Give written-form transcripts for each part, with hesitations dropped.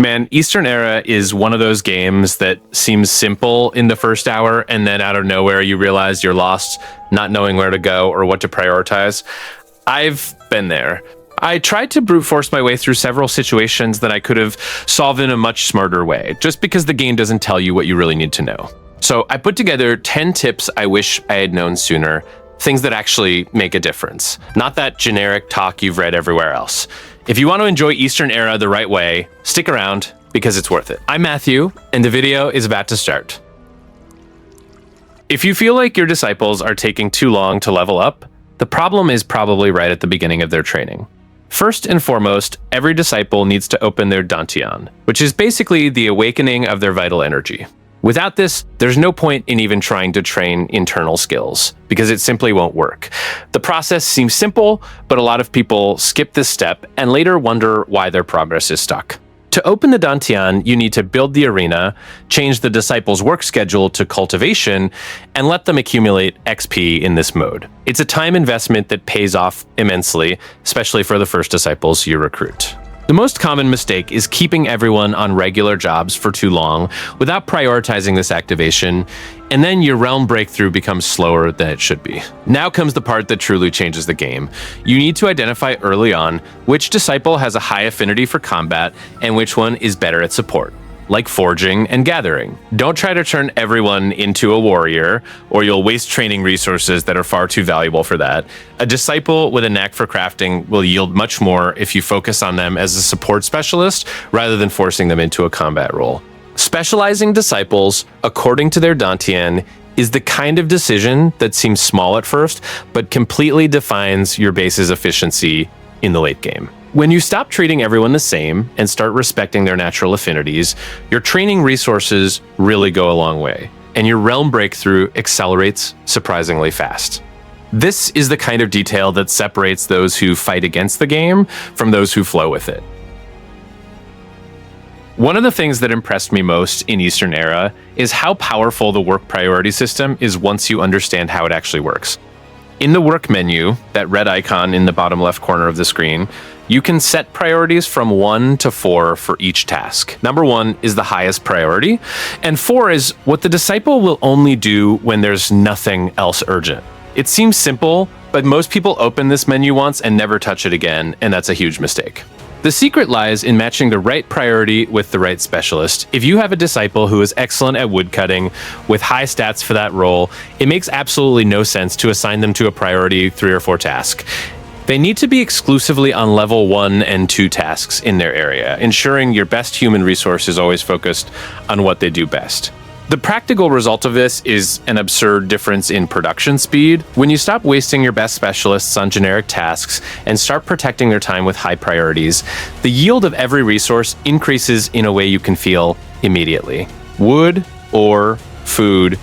Man, Eastern Era is one of those games that seems simple in the first hour, and then out of nowhere you realize you're lost, not knowing where to go or what to prioritize. I've been there. I tried to brute force my way through several situations that I could have solved in a much smarter way, just because the game doesn't tell you what you really need to know. So I put together 10 tips I wish I had known sooner, things that actually make a difference, not that generic talk you've read everywhere else. If you want to enjoy Eastern Era the right way, stick around because it's worth it. I'm Matthew, and the video is about to start. If you feel like your disciples are taking too long to level up, the problem is probably right at the beginning of their training. First and foremost, every disciple needs to open their dantian, which is basically the awakening of their vital energy. Without this, there's no point in even trying to train internal skills, because it simply won't work. The process seems simple, but a lot of people skip this step and later wonder why their progress is stuck. To open the dantian, you need to build the arena, change the disciples' work schedule to cultivation, and let them accumulate XP in this mode. It's a time investment that pays off immensely, especially for the first disciples you recruit. The most common mistake is keeping everyone on regular jobs for too long without prioritizing this activation, and then your realm breakthrough becomes slower than it should be. Now comes the part that truly changes the game. You need to identify early on which disciple has a high affinity for combat and which one is better at support, like forging and gathering. Don't try to turn everyone into a warrior, or you'll waste training resources that are far too valuable for that. A disciple with a knack for crafting will yield much more if you focus on them as a support specialist rather than forcing them into a combat role. Specializing disciples according to their dantian is the kind of decision that seems small at first, but completely defines your base's efficiency in the late game. When you stop treating everyone the same and start respecting their natural affinities, your training resources really go a long way, and your realm breakthrough accelerates surprisingly fast. This is the kind of detail that separates those who fight against the game from those who flow with it. One of the things that impressed me most in Eastern Era is how powerful the work priority system is once you understand how it actually works. In the work menu, that red icon in the bottom left corner of the screen, you can set priorities from 1 to 4 for each task. Number 1 is the highest priority, and 4 is what the disciple will only do when there's nothing else urgent. It seems simple, but most people open this menu once and never touch it again, and that's a huge mistake. The secret lies in matching the right priority with the right specialist. If you have a disciple who is excellent at woodcutting with high stats for that role, it makes absolutely no sense to assign them to a priority 3 or 4 task. They need to be exclusively on level 1 and 2 tasks in their area, ensuring your best human resource is always focused on what they do best. The practical result of this is an absurd difference in production speed. When you stop wasting your best specialists on generic tasks and start protecting their time with high priorities, the yield of every resource increases in a way you can feel immediately. Wood, ore, food,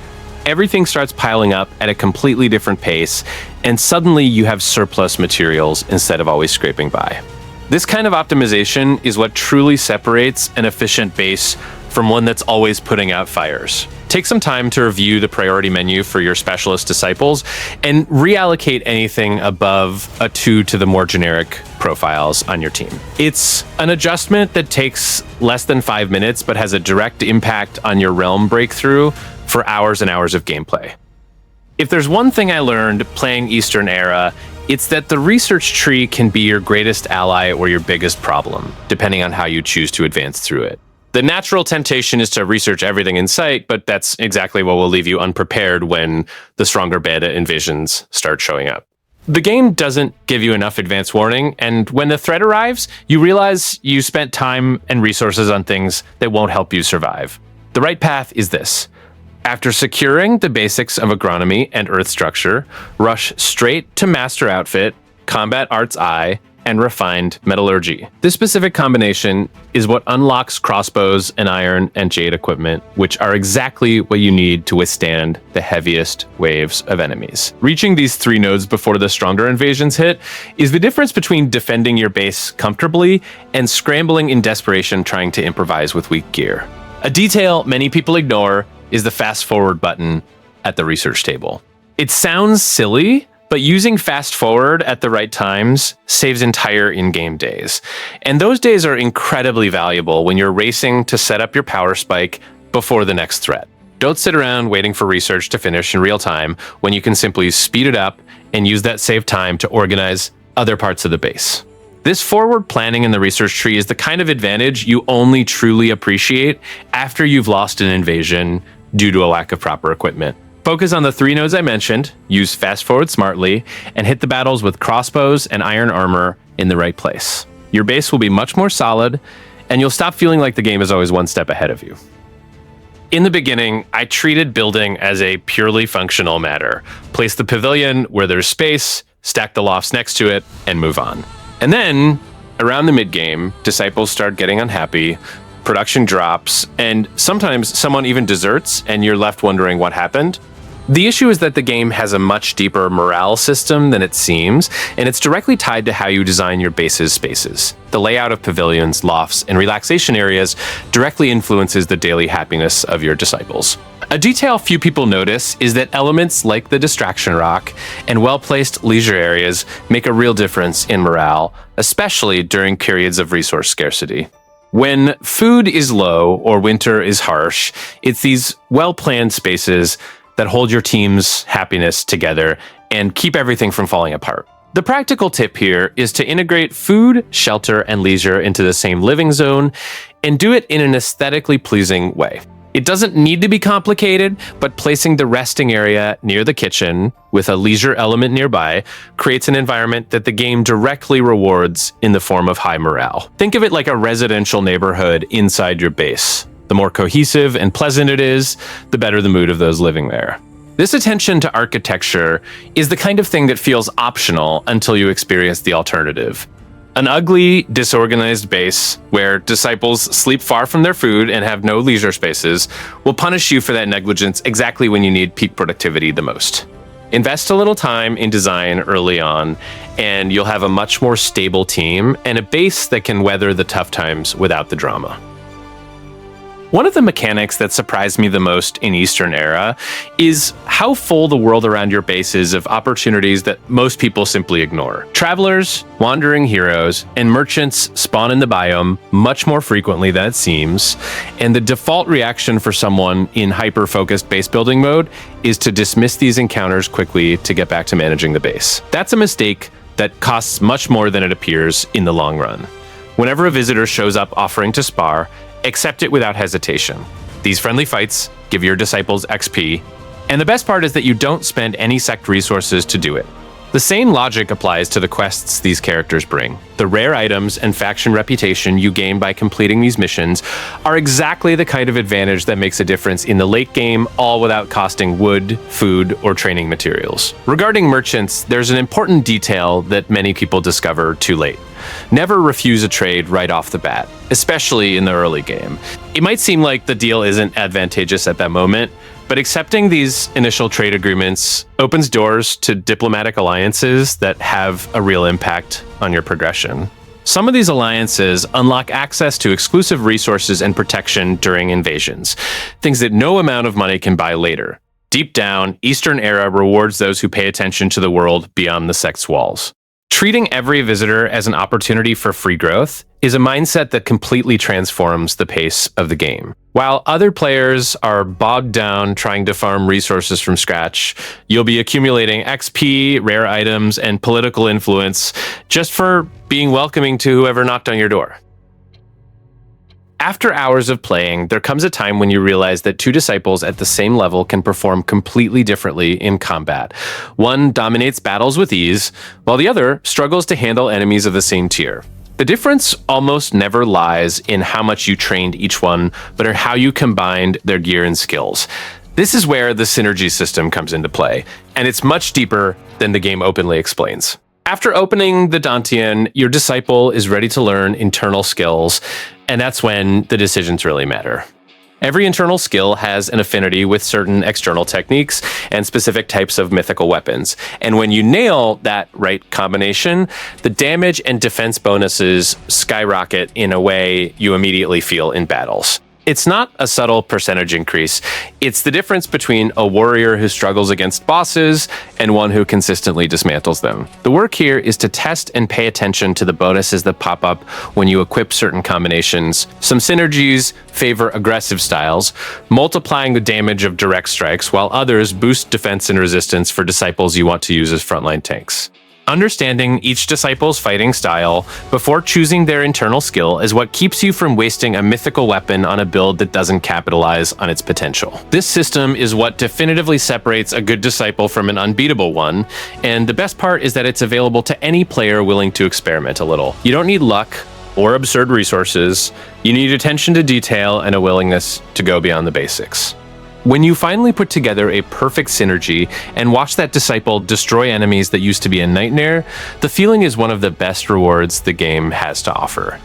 everything starts piling up at a completely different pace, and suddenly you have surplus materials instead of always scraping by. This kind of optimization is what truly separates an efficient base from one that's always putting out fires. Take some time to review the priority menu for your specialist disciples and reallocate anything above a 2 to the more generic profiles on your team. It's an adjustment that takes less than 5 minutes, but has a direct impact on your realm breakthrough for hours and hours of gameplay. If there's one thing I learned playing Eastern Era, it's that the research tree can be your greatest ally or your biggest problem, depending on how you choose to advance through it. The natural temptation is to research everything in sight, but that's exactly what will leave you unprepared when the stronger beta invasions start showing up. The game doesn't give you enough advance warning, and when the threat arrives, you realize you spent time and resources on things that won't help you survive. The right path is this. After securing the basics of agronomy and earth structure, rush straight to Master Outfit, Combat Arts Eye, and Refined Metallurgy. This specific combination is what unlocks crossbows and iron and jade equipment, which are exactly what you need to withstand the heaviest waves of enemies. Reaching these 3 nodes before the stronger invasions hit is the difference between defending your base comfortably and scrambling in desperation trying to improvise with weak gear. A detail many people ignore is the fast forward button at the research table. It sounds silly, But using fast forward at the right times saves entire in-game days. And those days are incredibly valuable when you're racing to set up your power spike before the next threat. Don't sit around waiting for research to finish in real time when you can simply speed it up and use that saved time to organize other parts of the base. This forward planning in the research tree is the kind of advantage you only truly appreciate after you've lost an invasion due to a lack of proper equipment. Focus on the 3 nodes I mentioned, use fast forward smartly, and hit the battles with crossbows and iron armor in the right place. Your base will be much more solid, and you'll stop feeling like the game is always one step ahead of you. In the beginning, I treated building as a purely functional matter. Place the pavilion where there's space, stack the lofts next to it, and move on. And then, around the mid-game, disciples start getting unhappy, production drops, and sometimes someone even deserts and you're left wondering what happened. The issue is that the game has a much deeper morale system than it seems, and it's directly tied to how you design your base's spaces. The layout of pavilions, lofts, and relaxation areas directly influences the daily happiness of your disciples. A detail few people notice is that elements like the distraction rock and well-placed leisure areas make a real difference in morale, especially during periods of resource scarcity. When food is low or winter is harsh, it's these well-planned spaces that hold your team's happiness together and keep everything from falling apart. The practical tip here is to integrate food, shelter, and leisure into the same living zone and do it in an aesthetically pleasing way. It doesn't need to be complicated, but placing the resting area near the kitchen with a leisure element nearby creates an environment that the game directly rewards in the form of high morale. Think of it like a residential neighborhood inside your base. The more cohesive and pleasant it is, the better the mood of those living there. This attention to architecture is the kind of thing that feels optional until you experience the alternative. An ugly, disorganized base where disciples sleep far from their food and have no leisure spaces will punish you for that negligence exactly when you need peak productivity the most. Invest a little time in design early on, and you'll have a much more stable team and a base that can weather the tough times without the drama. One of the mechanics that surprised me the most in Eastern Era is how full the world around your base is of opportunities that most people simply ignore. Travelers, wandering heroes, and merchants spawn in the biome much more frequently than it seems, and the default reaction for someone in hyper-focused base building mode is to dismiss these encounters quickly to get back to managing the base. That's a mistake that costs much more than it appears in the long run. Whenever a visitor shows up offering to spar, accept it without hesitation. These friendly fights give your disciples XP, and the best part is that you don't spend any sect resources to do it. The same logic applies to the quests these characters bring. The rare items and faction reputation you gain by completing these missions are exactly the kind of advantage that makes a difference in the late game, all without costing wood, food, or training materials. Regarding merchants, there's an important detail that many people discover too late. Never refuse a trade right off the bat, especially in the early game. It might seem like the deal isn't advantageous at that moment, but accepting these initial trade agreements opens doors to diplomatic alliances that have a real impact on your progression. Some of these alliances unlock access to exclusive resources and protection during invasions, things that no amount of money can buy later. Deep down, Eastern Era rewards those who pay attention to the world beyond the sect's walls. Treating every visitor as an opportunity for free growth is a mindset that completely transforms the pace of the game. While other players are bogged down trying to farm resources from scratch, you'll be accumulating XP, rare items, and political influence just for being welcoming to whoever knocked on your door. After hours of playing, there comes a time when you realize that two disciples at the same level can perform completely differently in combat. One dominates battles with ease, while the other struggles to handle enemies of the same tier. The difference almost never lies in how much you trained each one, but in how you combined their gear and skills. This is where the synergy system comes into play, and it's much deeper than the game openly explains. After opening the Dantian, your disciple is ready to learn internal skills, and that's when the decisions really matter. Every internal skill has an affinity with certain external techniques and specific types of mythical weapons. And when you nail that right combination, the damage and defense bonuses skyrocket in a way you immediately feel in battles. It's not a subtle percentage increase. It's the difference between a warrior who struggles against bosses and one who consistently dismantles them. The work here is to test and pay attention to the bonuses that pop up when you equip certain combinations. Some synergies favor aggressive styles, multiplying the damage of direct strikes, while others boost defense and resistance for disciples you want to use as frontline tanks. Understanding each disciple's fighting style before choosing their internal skill is what keeps you from wasting a mythical weapon on a build that doesn't capitalize on its potential. This system is what definitively separates a good disciple from an unbeatable one, and the best part is that it's available to any player willing to experiment a little. You don't need luck or absurd resources, you need attention to detail and a willingness to go beyond the basics. When you finally put together a perfect synergy and watch that disciple destroy enemies that used to be a nightmare, the feeling is one of the best rewards the game has to offer.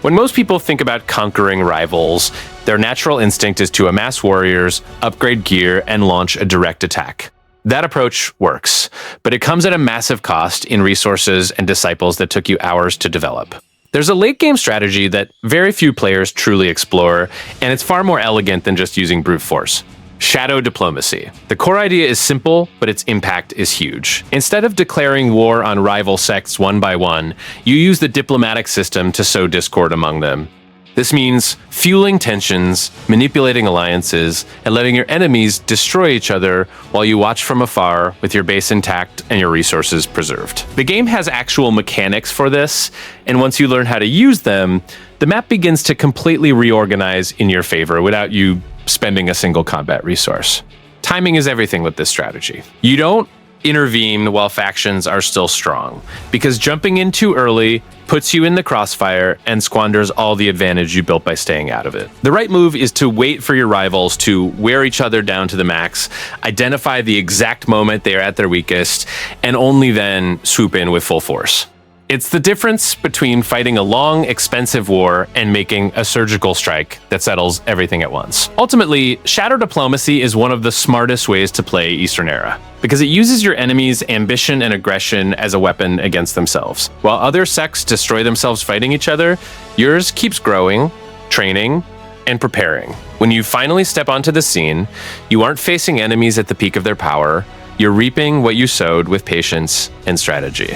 When most people think about conquering rivals, their natural instinct is to amass warriors, upgrade gear, and launch a direct attack. That approach works, but it comes at a massive cost in resources and disciples that took you hours to develop. There's a late-game strategy that very few players truly explore, and it's far more elegant than just using brute force. Shadow diplomacy. The core idea is simple, but its impact is huge. Instead of declaring war on rival sects one by one, you use the diplomatic system to sow discord among them. This means fueling tensions, manipulating alliances, and letting your enemies destroy each other while you watch from afar with your base intact and your resources preserved. The game has actual mechanics for this, and once you learn how to use them, the map begins to completely reorganize in your favor without you spending a single combat resource. Timing is everything with this strategy. You don't intervene while factions are still strong, because jumping in too early puts you in the crossfire and squanders all the advantage you built by staying out of it. The right move is to wait for your rivals to wear each other down to the max, identify the exact moment they are at their weakest, and only then swoop in with full force. It's the difference between fighting a long, expensive war and making a surgical strike that settles everything at once. Ultimately, shadow diplomacy is one of the smartest ways to play Eastern Era, because it uses your enemy's ambition and aggression as a weapon against themselves. While other sects destroy themselves fighting each other, yours keeps growing, training, and preparing. When you finally step onto the scene, you aren't facing enemies at the peak of their power, you're reaping what you sowed with patience and strategy.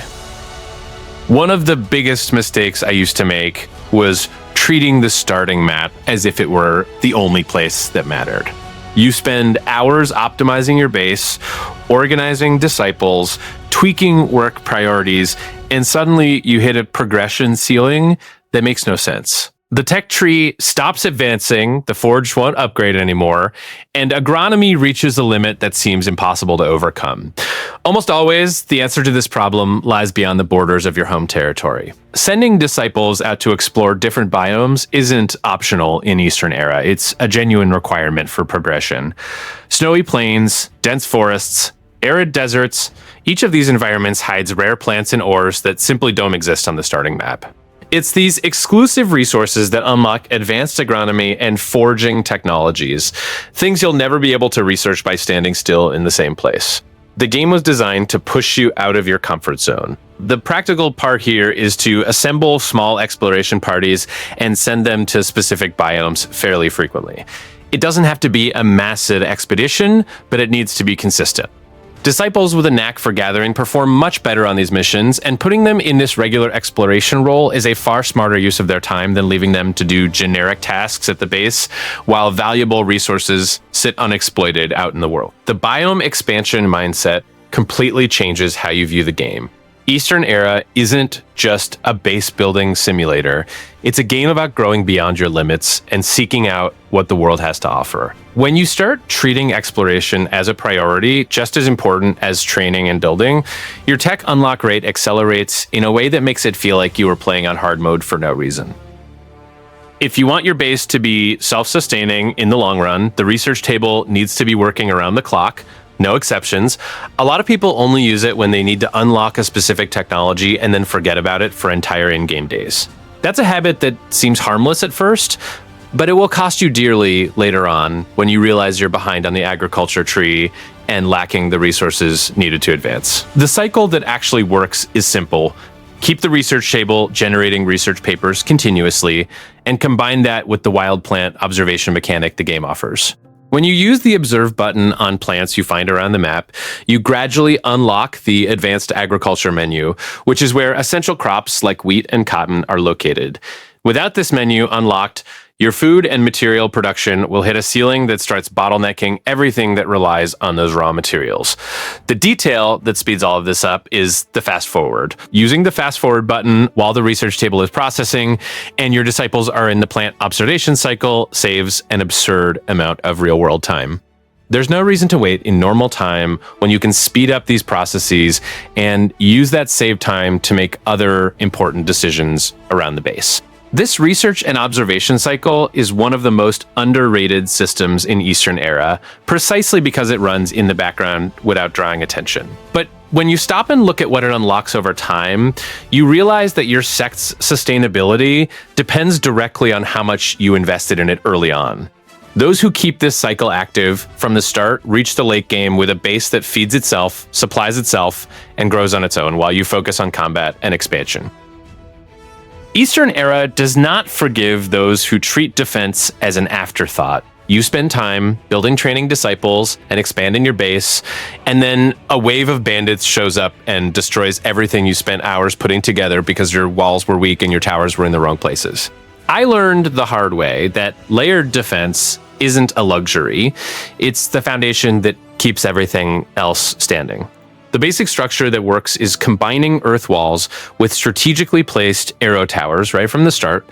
One of the biggest mistakes I used to make was treating the starting map as if it were the only place that mattered. You spend hours optimizing your base, organizing disciples, tweaking work priorities, and suddenly you hit a progression ceiling that makes no sense. The tech tree stops advancing, the forge won't upgrade anymore, and agronomy reaches a limit that seems impossible to overcome. Almost always, the answer to this problem lies beyond the borders of your home territory. Sending disciples out to explore different biomes isn't optional in Eastern Era. It's a genuine requirement for progression. Snowy plains, dense forests, arid deserts, each of these environments hides rare plants and ores that simply don't exist on the starting map. It's these exclusive resources that unlock advanced agronomy and foraging technologies, things you'll never be able to research by standing still in the same place. The game was designed to push you out of your comfort zone. The practical part here is to assemble small exploration parties and send them to specific biomes fairly frequently. It doesn't have to be a massive expedition, but it needs to be consistent. Disciples with a knack for gathering perform much better on these missions, and putting them in this regular exploration role is a far smarter use of their time than leaving them to do generic tasks at the base, while valuable resources sit unexploited out in the world. The biome expansion mindset completely changes how you view the game. Eastern Era isn't just a base building simulator. It's a game about growing beyond your limits and seeking out what the world has to offer. When you start treating exploration as a priority, just as important as training and building, your tech unlock rate accelerates in a way that makes it feel like you were playing on hard mode for no reason. If you want your base to be self-sustaining in the long run, the research table needs to be working around the clock. No exceptions. A lot of people only use it when they need to unlock a specific technology and then forget about it for entire in-game days. That's a habit that seems harmless at first, but it will cost you dearly later on when you realize you're behind on the agriculture tree and lacking the resources needed to advance. The cycle that actually works is simple. Keep the research table generating research papers continuously, and combine that with the wild plant observation mechanic the game offers. When you use the Observe button on plants you find around the map, you gradually unlock the Advanced Agriculture menu, which is where essential crops like wheat and cotton are located. Without this menu unlocked, your food and material production will hit a ceiling that starts bottlenecking everything that relies on those raw materials. The detail that speeds all of this up is the fast forward. Using the fast forward button while the research table is processing and your disciples are in the plant observation cycle saves an absurd amount of real world time. There's no reason to wait in normal time when you can speed up these processes and use that saved time to make other important decisions around the base. This research and observation cycle is one of the most underrated systems in Eastern Era, precisely because it runs in the background without drawing attention. But when you stop and look at what it unlocks over time, you realize that your sect's sustainability depends directly on how much you invested in it early on. Those who keep this cycle active from the start reach the late game with a base that feeds itself, supplies itself, and grows on its own while you focus on combat and expansion. Eastern Era does not forgive those who treat defense as an afterthought. You spend time building training disciples and expanding your base, and then a wave of bandits shows up and destroys everything you spent hours putting together because your walls were weak and your towers were in the wrong places. I learned the hard way that layered defense isn't a luxury. It's the foundation that keeps everything else standing. The basic structure that works is combining earth walls with strategically placed arrow towers right from the start,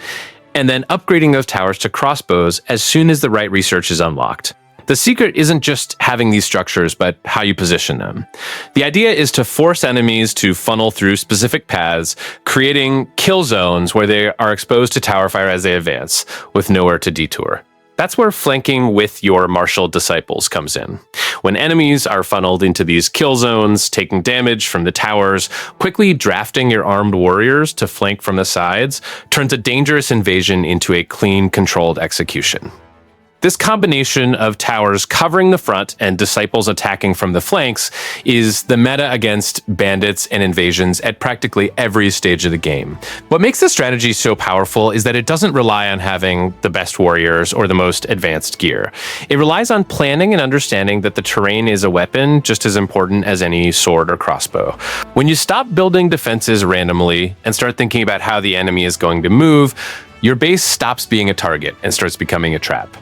and then upgrading those towers to crossbows as soon as the right research is unlocked. The secret isn't just having these structures, but how you position them. The idea is to force enemies to funnel through specific paths, creating kill zones where they are exposed to tower fire as they advance, with nowhere to detour. That's where flanking with your martial disciples comes in. When enemies are funneled into these kill zones, taking damage from the towers, quickly drafting your armed warriors to flank from the sides turns a dangerous invasion into a clean, controlled execution. This combination of towers covering the front and disciples attacking from the flanks is the meta against bandits and invasions at practically every stage of the game. What makes this strategy so powerful is that it doesn't rely on having the best warriors or the most advanced gear. It relies on planning and understanding that the terrain is a weapon just as important as any sword or crossbow. When you stop building defenses randomly and start thinking about how the enemy is going to move, your base stops being a target and starts becoming a trap.